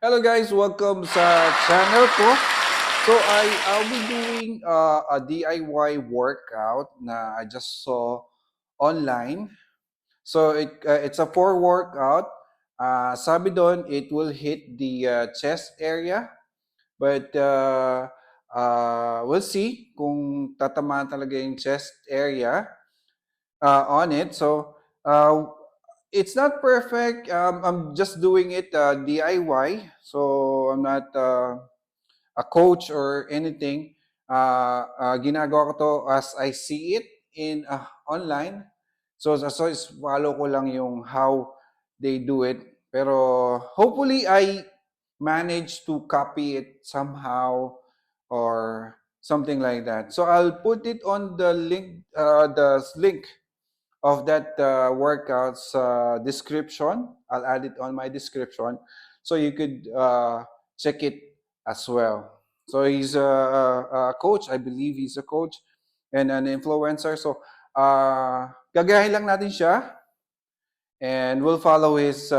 Hello guys, welcome sa channel ko. So I'll be doing a DIY workout na I just saw online. So it's a 4 workout. Sabi doon it will hit the chest area, but we'll see kung tatamaan talaga yung chest area on it. So it's not perfect. I'm just doing it DIY. So I'm not a coach or anything. Ginagawa ko to as I see it in online. So is follow ko lang yung how they do it. Pero hopefully I manage to copy it somehow or something like that. So I'll put it on the link of that workout's description. I'll add it on my description so you could check it as well. So he's a coach. I believe he's a coach and an influencer. So gagayahin lang natin siya and we'll follow his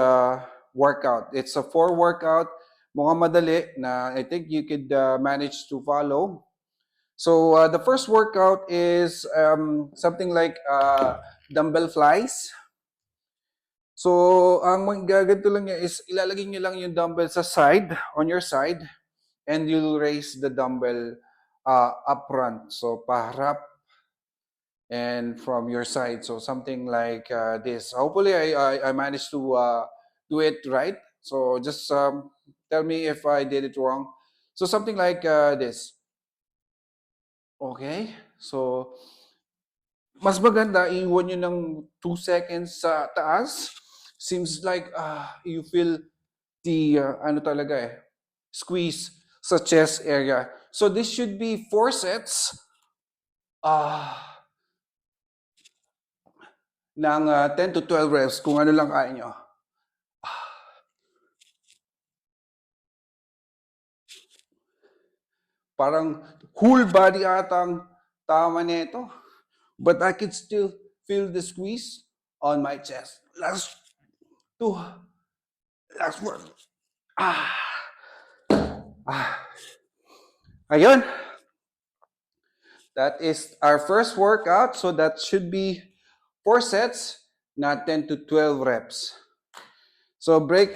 workout. It's a 4 workout. Mukhang madali na I think you could manage to follow. So the first workout is something like dumbbell flies. So ang magaganto lang niya is ilalagay niyo lang yung dumbbell sa side, on your side, and you'll raise the dumbbell up front. So paharap and from your side. So something like this. Hopefully I managed to do it right. So just tell me if I did it wrong. So something like this. Okay? So mas maganda iwan nyo ng 2 seconds sa taas. Seems like you feel the ano talaga squeeze sa chest area. So this should be 4 sets ng 10 to 12 reps kung ano lang kaya nyo. Parang whole body atang tama nito. But I could still feel the squeeze on my chest. Last 2. Last 1. Ayun. That is our first workout. So that should be 4 sets, not 10 to 12 reps. So break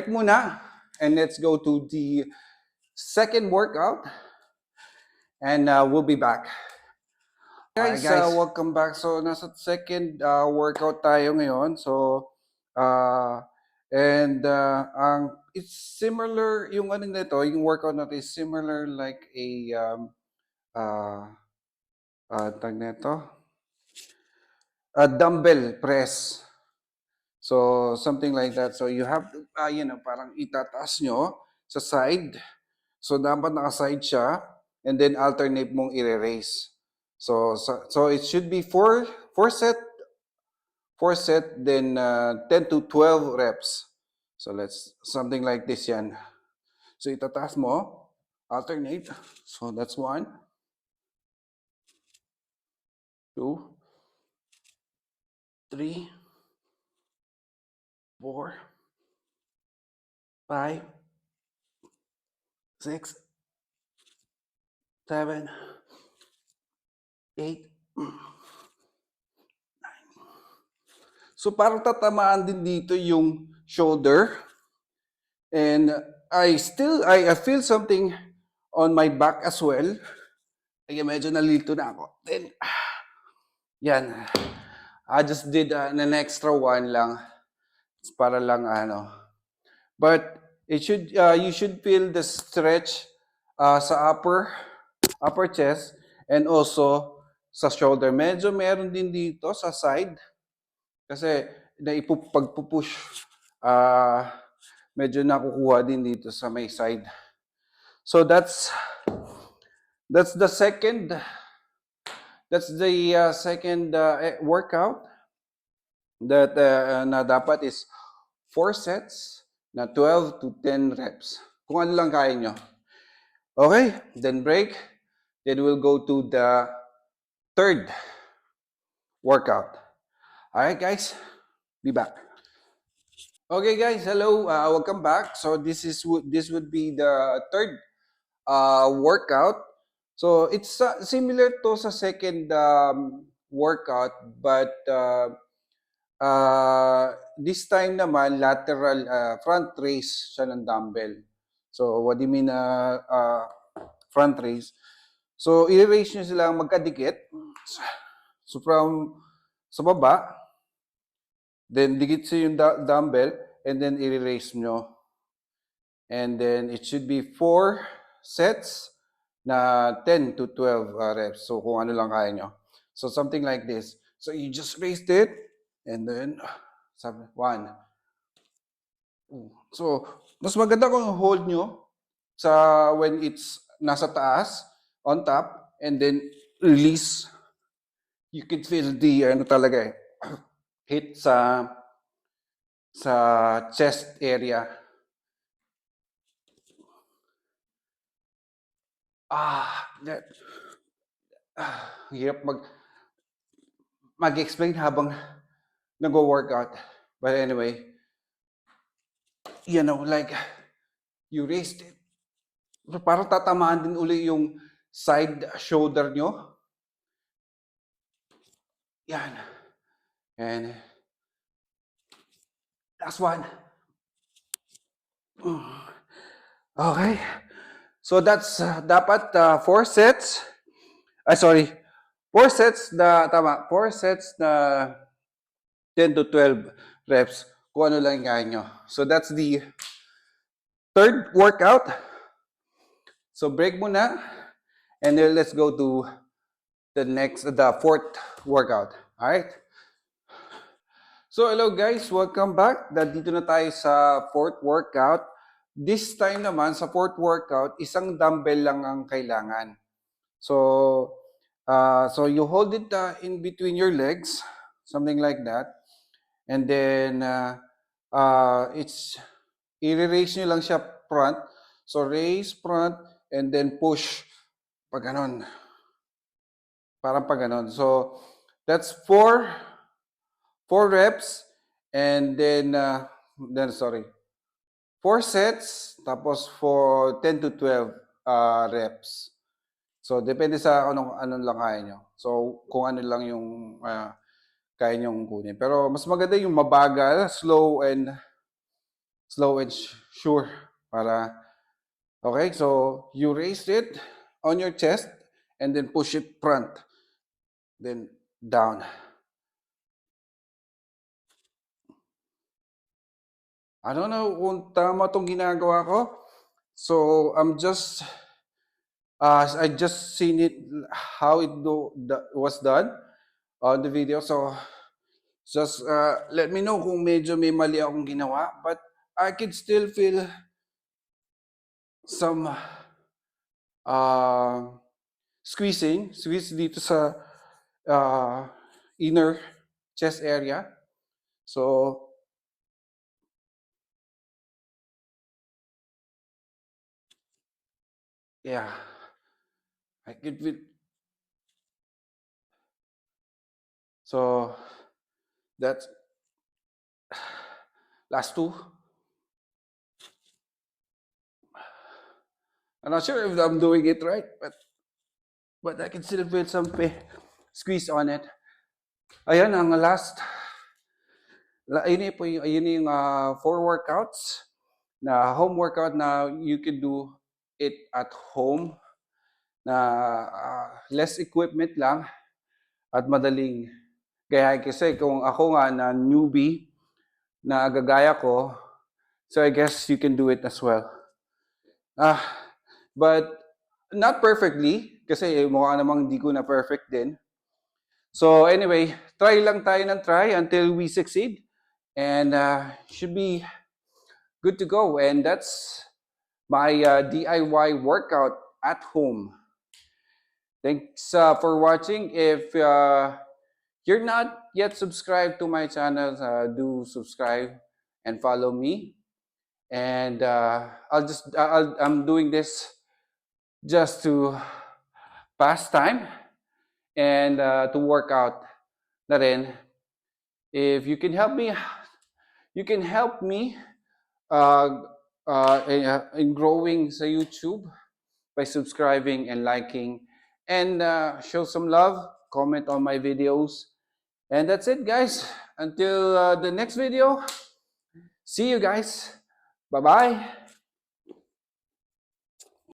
muna, and let's go to the second workout, and we'll be back. Guys, welcome back. So nasa second workout tayo ngayon. So it's similar yung ano nito, yung workout natin is similar like a tag nito, a dumbbell press. So something like that. So you have to, parang itataas nyo sa side. So dapat naka-side siya and then alternate mong i-raise. So it should be 4 set then 10 to 12 reps. So let's something like this yan. So itataas mo, alternate. So that's 1, 2, 3, 4, 5, 6, 7, 8, 9. So parang tatamaan din dito yung shoulder. And I feel something on my back as well. Kaya medyo nalito na ako. Then, yan. I just did an extra one lang. Para lang But you should feel the stretch sa upper chest and also sa shoulder. Medyo meron din dito sa side. Kasi pagpupush, medyo nakukuha din dito sa may side. So that's the second second workout that na dapat is 4 sets na 12 to 10 reps. Kung ano lang kaya nyo. Okay, then break. Then we'll go to the third workout. Alright guys, be back. Okay, guys, hello. Welcome back. So this would be the third workout. So it's similar to sa second workout, but this time naman lateral front raise siya ng dumbbell. So what do you mean front raise? So i-raise nyo sila magkadikit. So from sa baba, then dikit sa yung dumbbell, and then i-raise nyo. And then it should be 4 sets na 10 to 12 reps. So kung ano lang kaya nyo. So something like this. So you just raised it, and then sabi, 1. So mas maganda kung hold nyo sa when it's nasa taas, on top, and then release. You can feel the ano talaga eh, hit sa chest area. That, hirap mag-explain habang nag-workout. But anyway, like, you raised it. So, parang tatamaan din uli yung side shoulder nyo. Yan. And last one. Okay. So that's dapat 4 sets. Sorry. 4 sets na, tama, 4 sets na 10 to 12 reps. Kung ano lang kaya nyo. So that's the third workout. So break muna. And then let's go to the fourth workout. Alright? So hello guys, welcome back. Dito na tayo sa fourth workout. This time naman sa fourth workout, isang dumbbell lang ang kailangan. So you hold it in between your legs, something like that. And then it's i-raise nyo lang siya front. So raise front and then push pag ganon. Parang pag ganon. So that's 4 reps, and then 4 sets, tapos for 10 to 12 reps. So depende sa anong lang kaya nyo. So kung ano lang yung kaya nyong kunin. Pero mas maganda yung mabagal, slow and sure. Okay, so you raise it on your chest and then push it front, then down. I don't know kung tama itong ginagawa ko. So I just seen it how it was done on the video. So just let me know kung medyo may mali akong ginawa, but I can still feel some squeeze dito sa inner chest area. So yeah, I can feel. So that's last 2. I'm not sure if I'm doing it right, but I can still feel some squeeze on it. Ayan, ang last. Yun yung 4 workouts na home workout na you can do it at home na less equipment lang at madaling gayahin. Kasi kung ako nga na newbie na gagaya ko, so I guess you can do it as well. But not perfectly, kasi mukha namang hindi ko na perfect din. So anyway, try lang tayo ng try until we succeed. And should be good to go. And that's my DIY workout at home. Thanks for watching. If you're not yet subscribed to my channel, do subscribe and follow me. And I'm doing this just to pass time and to work out na rin. If you can help me, you can help me uh, in growing sa YouTube by subscribing and liking, and show some love, comment on my videos. And that's it, guys. Until the next video, see you guys. Bye bye.